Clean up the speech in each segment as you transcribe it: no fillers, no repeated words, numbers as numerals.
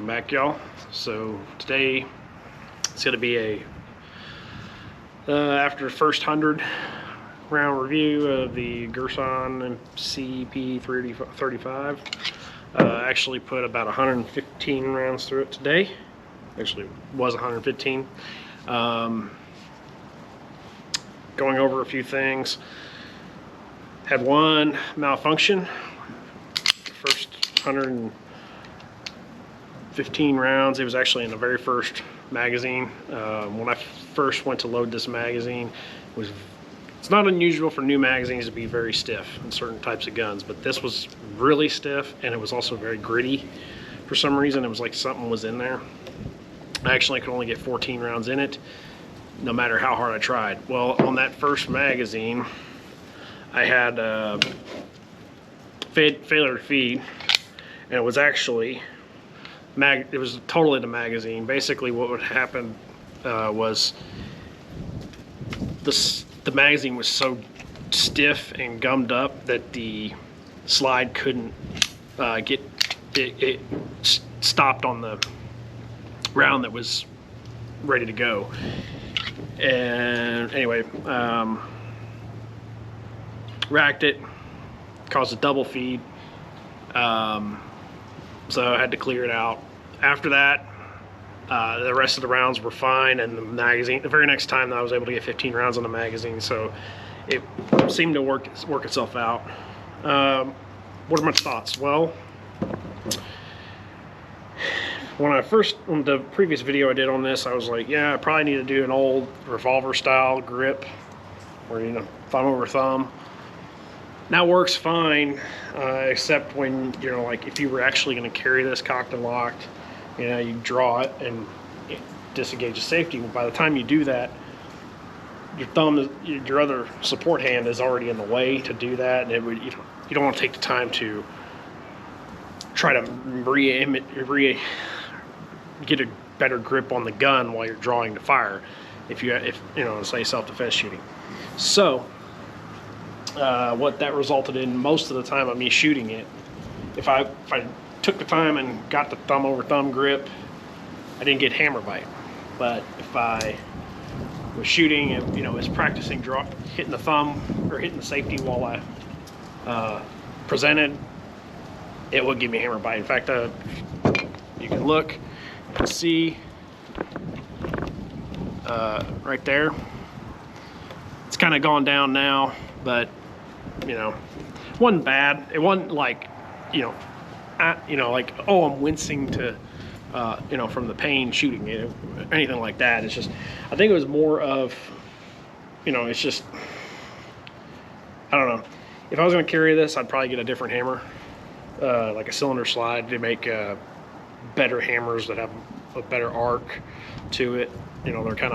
Welcome back, y'all. So today it's going to be a after the first 100 round review of the Girsan P35. Actually put about 115 rounds through it today. Actually it was 115. Going over a few things. Had one malfunction. First 115 rounds, it was actually in the very first magazine. When I first went to load this magazine, it's not unusual for new magazines to be very stiff in certain types of guns, but this was really stiff, and it was also very gritty. For some reason, it was like something was in there. I actually could only get 14 rounds in it, no matter how hard I tried. Well, on that first magazine, I had failure to feed, and it was actually it was totally the magazine. Basically what would happen was the magazine was so stiff and gummed up that the slide couldn't get it stopped on the round that was ready to go. And anyway, racked it, caused a double feed, so I had to clear it out. After that, the rest of the rounds were fine, and the magazine, the very next time I was able to get 15 rounds on the magazine, so it seemed to work itself out. What are my thoughts? Well, when the previous video I did on this, I was like, yeah, I probably need to do an old revolver style grip, where, you know, thumb over thumb. That works fine, except when, you know, like if you were actually going to carry this cocked and locked, you know, you draw it and it disengages safety. By the time you do that, your thumb, your other support hand is already in the way to do that, and you don't want to take the time to try to get a better grip on the gun while you're drawing to fire, if you know, say self-defense shooting. So what that resulted in most of the time of me shooting it, if I took the time and got the thumb over thumb grip, I didn't get hammer bite. But if I was shooting and, you know, was practicing hitting the thumb or hitting the safety while I presented, it would give me hammer bite. In fact, you can look, you can see right there, it's kind of gone down now, but, you know, it wasn't bad. It wasn't like, you know, like, oh, I'm wincing to, you know, from the pain shooting it, anything like that. It's just, I think it was more of, you know, it's just, I don't know. If I was going to carry this, I'd probably get a different hammer, like a cylinder slide, to make better hammers that have a better arc to it. You know, they're kind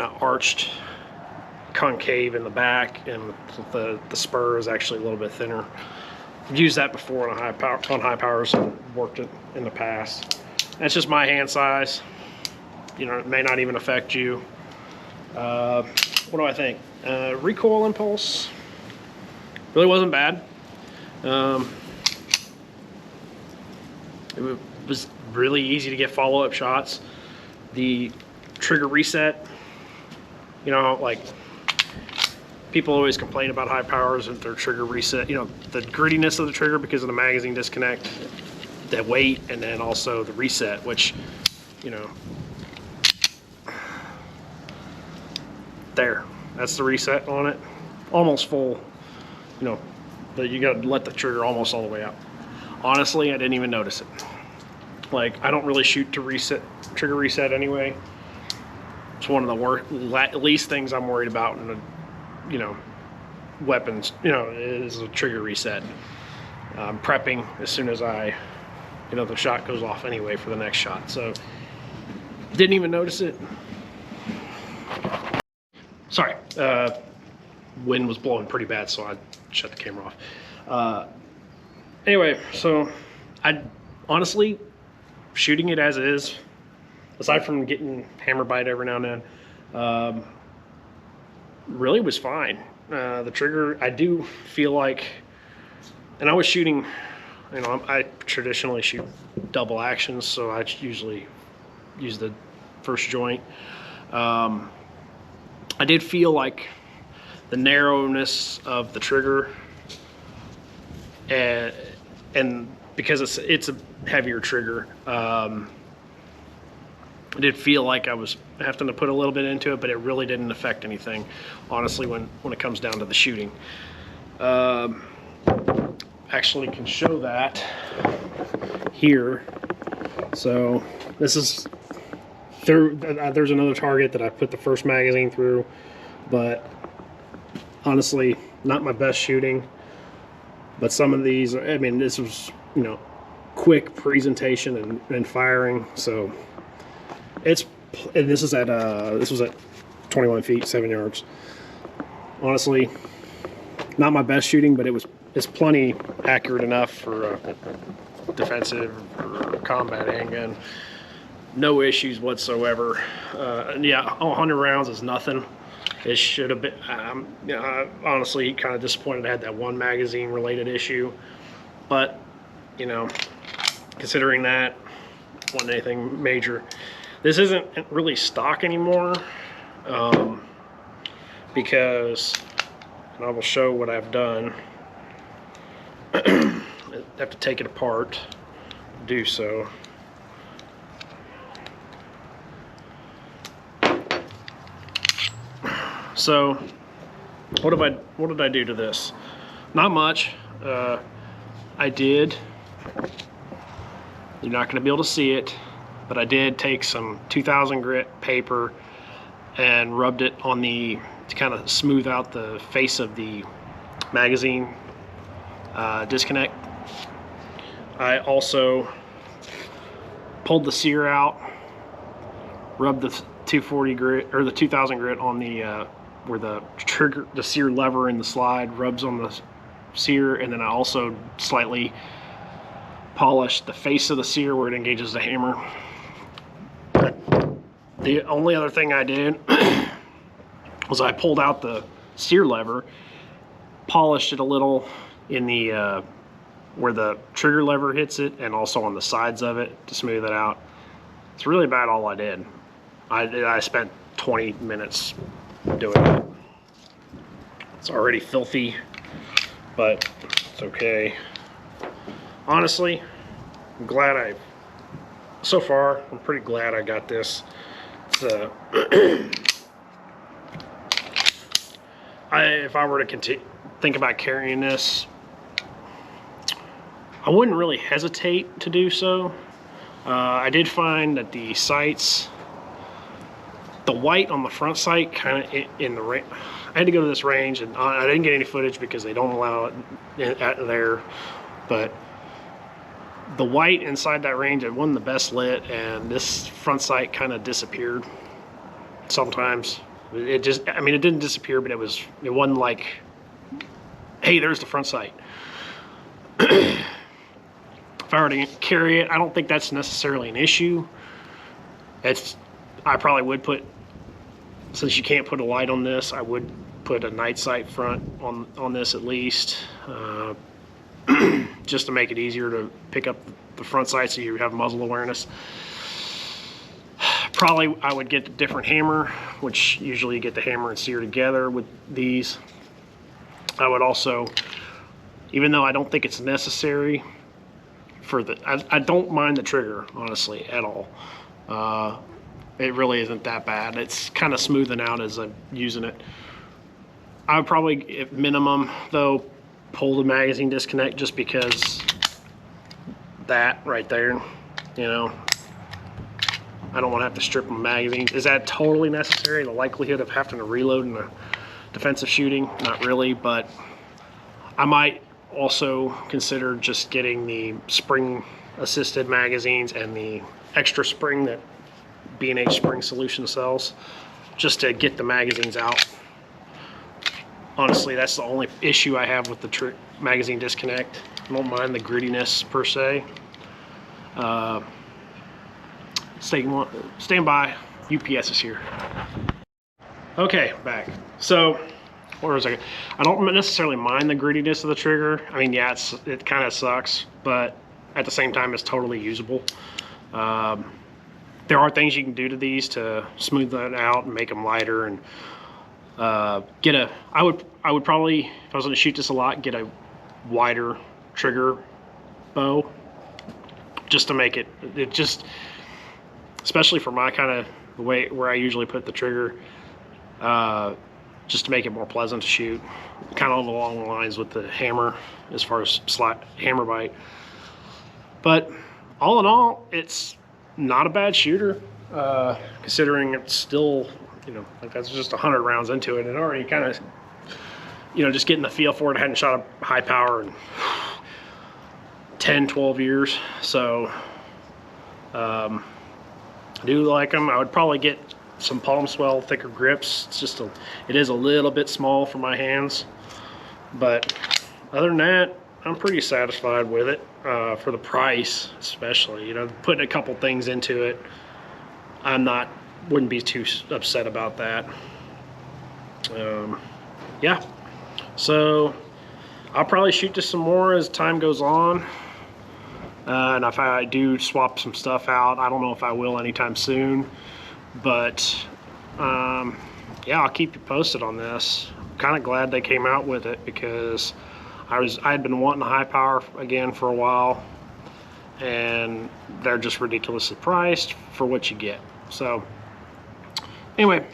of arched, concave in the back, and the spur is actually a little bit thinner. I've used that before on high powers and worked it in the past. That's just my hand size. You know, it may not even affect you. What do I think? Recoil impulse really wasn't bad. It was really easy to get follow-up shots. The trigger reset, you know, like, people always complain about high powers and their trigger reset, you know, the grittiness of the trigger because of the magazine disconnect, the weight, and then also the reset, which, you know, that's the reset on it, almost full, you know, but you got to let the trigger almost all the way out. Honestly, I didn't even notice it. Like, I don't really shoot to trigger reset anyway. It's one of the least things I'm worried about in the, you know, weapons, you know, is a trigger reset. I'm prepping as soon as you know, the shot goes off anyway for the next shot. So didn't even notice it. Sorry, wind was blowing pretty bad, so I shut the camera off. Anyway, so I honestly, shooting it as is, aside from getting hammer bite every now and then, really was fine. The trigger, I do feel like And I was shooting, you know, I traditionally shoot double actions, so I usually use the first joint. I did feel like the narrowness of the trigger, and because it's a heavier trigger, I did feel like I was having to put a little bit into it, but it really didn't affect anything, honestly, when it comes down to the shooting. Actually can show that here. So this is there's another target that I put the first magazine through, but honestly not my best shooting. But some of these, I mean, this was, you know, quick presentation and firing. So it's, and this is at this was at 21 feet 7 yards. Honestly, not my best shooting, but it's plenty accurate enough for a defensive or combat handgun. No issues whatsoever. Yeah, 100 rounds is nothing. It should have been, you know, honestly kind of disappointed I had that one magazine related issue. But, you know, considering that, wasn't anything major. This isn't really stock anymore, because, and I will show what I've done. I have to take it apart to do so. So what did I do to this? Not much. I did, you're not going to be able to see it, but I did take some 2000 grit paper and rubbed it on the, to kind of smooth out the face of the magazine disconnect. I also pulled the sear out, rubbed the 240 grit or the 2000 grit on the where the trigger, the sear lever in the slide rubs on the sear, and then I also slightly polished the face of the sear where it engages the hammer. The only other thing I did was I pulled out the sear lever, polished it a little in the where the trigger lever hits it, and also on the sides of it to smooth it out. It's really about all I did. I spent 20 minutes doing it. It's already filthy, but it's okay. Honestly, I'm glad so far, I'm pretty glad I got this. It's, if I were to think about carrying this, I wouldn't really hesitate to do so. I did find that the sights, the white on the front sight, kind of in the range. I had to go to this range, and I didn't get any footage because they don't allow it there. But the white inside that range, it wasn't the best lit, and this front sight kind of disappeared. Sometimes it just, I mean, it didn't disappear, but it wasn't like, hey, there's the front sight. If I were to carry it, I don't think that's necessarily an issue. I probably would put, since you can't put a light on this, I would put a night sight front on this at least, just to make it easier to pick up the front sight so you have muzzle awareness. Probably I would get a different hammer, which usually you get the hammer and sear together with these. I would also, even though I don't think it's necessary for I don't mind the trigger, honestly, at all. It really isn't that bad. It's kind of smoothing out as I'm using it. I would probably, at minimum, though, pull the magazine disconnect, just because that right there, you know, I don't want to have to strip my magazine. Is that totally necessary? The likelihood of having to reload in a defensive shooting? Not really, but I might also consider just getting the spring assisted magazines and the extra spring that B&H Spring Solution sells, just to get the magazines out. Honestly, that's the only issue I have with the magazine disconnect. I don't mind the grittiness per se. Stand by, UPS is here. Okay, back. So What was I don't necessarily mind the grittiness of the trigger. I mean, yeah, it kind of sucks, but at the same time, it's totally usable. There are things you can do to these to smooth that out and make them lighter, and I would probably, if I was going to shoot this a lot, get a wider trigger bow, just to make it just, especially for my kind of the way where I usually put the trigger, just to make it more pleasant to shoot, kind of along the lines with the hammer as far as hammer bite. But all in all, it's not a bad shooter, considering it's still, you know, like that's just 100 rounds into it, and already kind of, you know, just getting the feel for it. I hadn't shot a high power in 10, 12 years, so I do like them. I would probably get some palm swell, thicker grips. It's just it is a little bit small for my hands, but other than that, I'm pretty satisfied with it, for the price, especially. You know, putting a couple things into it, wouldn't be too upset about that. Yeah, so I'll probably shoot this some more as time goes on, and if I do swap some stuff out, I don't know if I will anytime soon, but yeah, I'll keep you posted on this. I'm kind of glad they came out with it, because I had been wanting a high power again for a while, and they're just ridiculously priced for what you get. So anyway,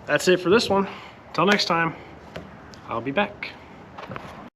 that's it for this one. Until next time, I'll be back.